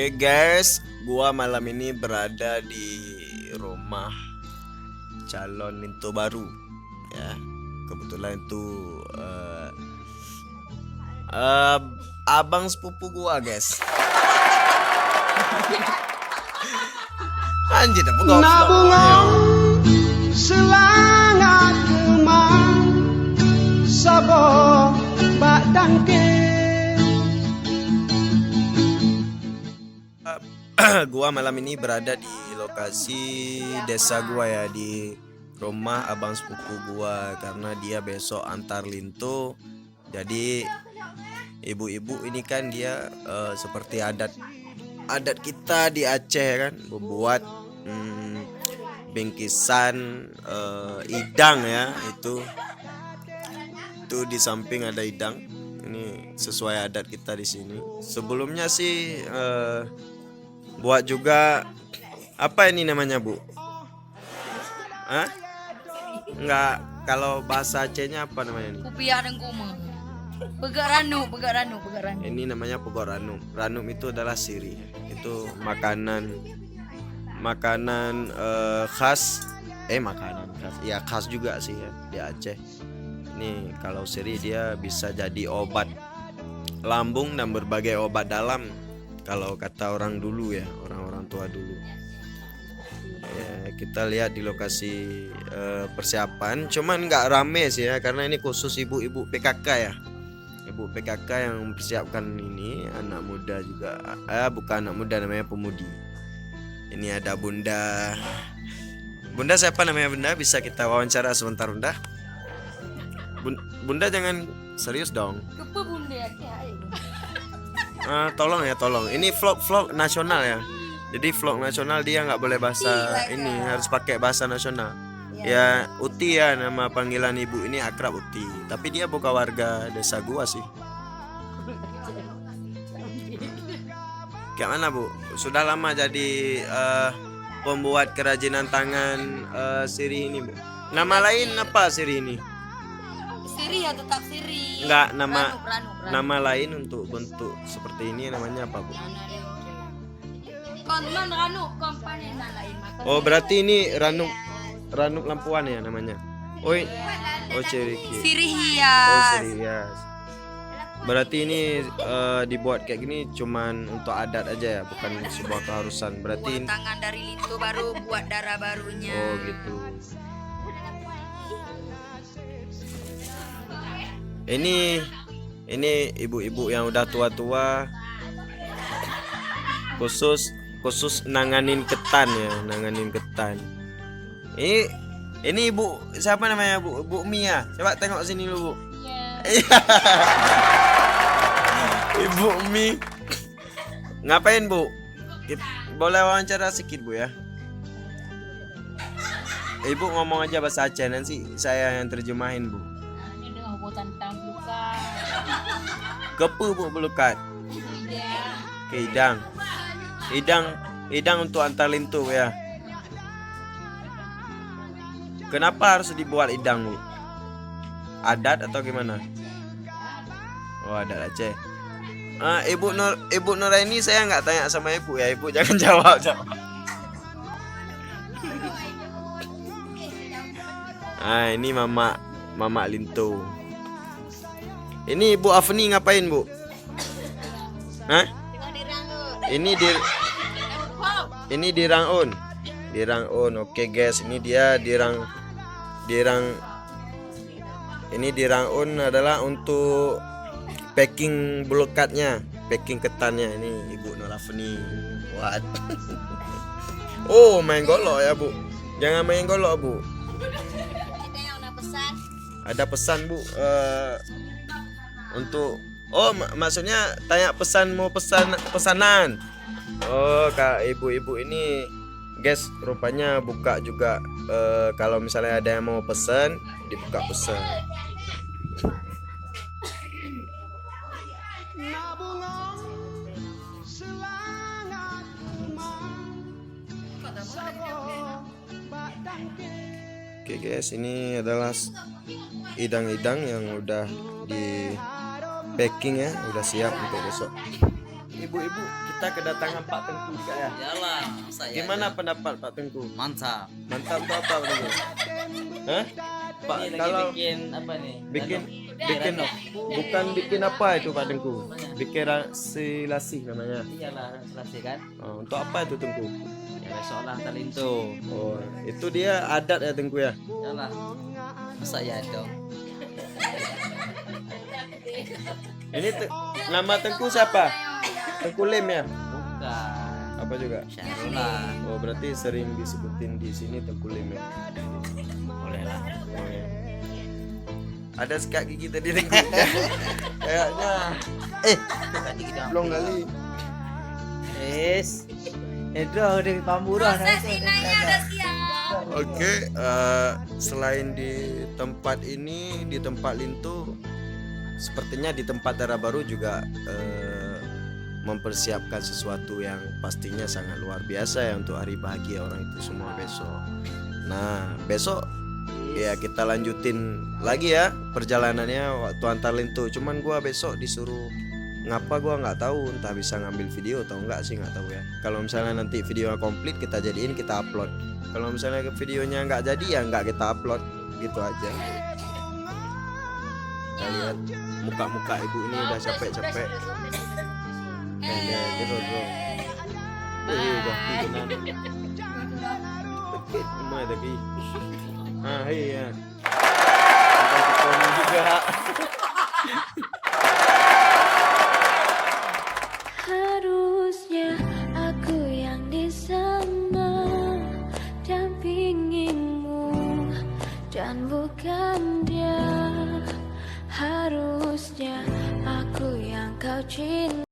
Oke guys, gua malam ini berada di rumah calon lintu baru ya. Kebetulan itu eh, abang sepupu gua guys. Anjir, apa gua Nabungan selangat kemang Sabo bak dangke. Gua malam ini berada di lokasi desa gua ya, di rumah abang sepupu gua karena dia besok antar lintu. Jadi ibu-ibu ini kan dia seperti adat kita di Aceh kan, membuat bingkisan idang ya, itu di samping ada idang. Ini sesuai adat kita di sini. Sebelumnya sih buat juga apa ini namanya, Bu? Hah? Enggak, kalau bahasa Acehnya apa namanya nih? Kupiah dan kuma. Begak ranu. Ini namanya pegok ranum. Ranum itu adalah sirih. Itu makanan khas. Makanan khas. Ya khas juga sih ya di Aceh. Ini kalau sirih dia bisa jadi obat lambung dan berbagai obat dalam. Kalau kata orang dulu ya, orang-orang tua dulu. Ya, kita lihat di lokasi persiapan, cuman nggak rame sih ya, karena ini khusus ibu-ibu PKK ya. Ibu PKK yang mempersiapkan ini, anak muda juga. Bukan anak muda, namanya pemudi. Ini ada Bunda. Bunda siapa namanya Bunda? Bisa kita wawancara sebentar Bunda? Bunda jangan serius dong. Kepa bunda ya. Tolong. Ini vlog nasional ya. Jadi vlog nasional dia nggak boleh bahasa ini, harus pakai bahasa nasional. Ya Uti ya nama panggilan ibu ini, akrab Uti. Tapi dia bukan warga desa gua sih. Kayak mana Bu? Sudah lama jadi pembuat kerajinan tangan sirih ini Bu. Nama lain apa sirih ini? Siri ya tetap siri. Enggak, Ranu. nama lain untuk bentuk seperti ini namanya apa Bu? Konman ranu komponen lain. Oh berarti ini ranum lampuan ya namanya. Ciriki. Siri Oh hias. sirih hias. Berarti ini dibuat kayak gini cuman untuk adat aja ya, bukan sebuah keharusan. Berarti Buat tangan dari lintu baru buat darah barunya. oh gitu. Ini ibu-ibu yang udah tua-tua khusus nanganin ketan ya, nanganin ketan. Ini ibu siapa namanya Bu? Bu Mia. Coba tengok sini dulu Bu. Iya. Ibu Mi. Ngapain Bu? Boleh wawancara sedikit Bu ya? Ibu ngomong aja bahasa Aceh, nanti saya yang terjemahin Bu. Kepu Bu belukat. Ke idang untuk antar lintu ya. Kenapa harus dibuat idang Bu? Adat atau gimana? Oh adat Aceh. Ibu Nuraini saya nggak tanya sama ibu ya, ibu jangan jawab. Ini mama lintu. Ini Ibu Afni ngapain Bu? Hah? Ini di Rangun. Di Rangun. Oke guys, ini dia di Rangun adalah untuk packing belukatnya, packing ketannya. Ini Ibu Nurafni. What? Oh, main golok ya Bu. Jangan main golok Bu. Kita yang udah pesan. Ada pesan Bu untuk maksudnya tanya pesan, mau pesanan. Oh kak, ibu-ibu ini guys rupanya buka juga kalau misalnya ada yang mau pesan, dibuka pesan. Nabungan selangat kemang Sabo bak dangke. Oke guys, ini adalah idang-idang yang udah di packing ya, udah siap untuk besok. ibu-ibu, kita kedatangan Pak Tengku juga ya. Iyalah, masa ya Gimana ada? pendapat Pak Tengku? Mantap. Mantap tuh apa Pak Tengku? Hah? Pak, Ini lagi kalau bikin apa nih? bikin Danau. bukan bikin apa itu Pak Tengku? Bikin silasi namanya. Iyalah, selesai kan? Oh, untuk apa itu Tengku? Ya besok lah talinto. Oh, itu dia adat ya Tengku ya. Iyalah. Masa ya dong? Ini nama Tengku siapa? Tengku Lem ya? Bukan. Apa juga? Syarullah. Oh, berarti sering disebutin di sini Tengku Lem ya. Boleh lah. Oh, ya. Ada sikat gigi tadi Tengku. Kayaknya Tadi kita belum kali. Yes. Itu udah pamburan. Proses inanya udah siap. Oke, selain di tempat ini, di tempat Lintu, sepertinya di tempat Dara Baru juga mempersiapkan sesuatu yang pastinya sangat luar biasa ya untuk hari bahagia orang itu semua besok. Nah, besok ya kita lanjutin lagi ya perjalanannya waktu antar Lintu. Cuman gua besok disuruh ngapa gua nggak tahu, entah bisa ngambil video atau enggak sih, nggak tahu ya. Kalau misalnya nanti video komplit kita jadiin, kita upload. Kalau misalnya videonya nggak jadi ya nggak kita upload, gitu aja. Kita lihat muka-muka ibu ini udah capek-capek. Terus udah bikinan. Tekit semua tadi. Ah iya. Kita juga. Harusnya aku yang di sana dampingimu dan bukan dia. Harusnya aku yang kau cinta.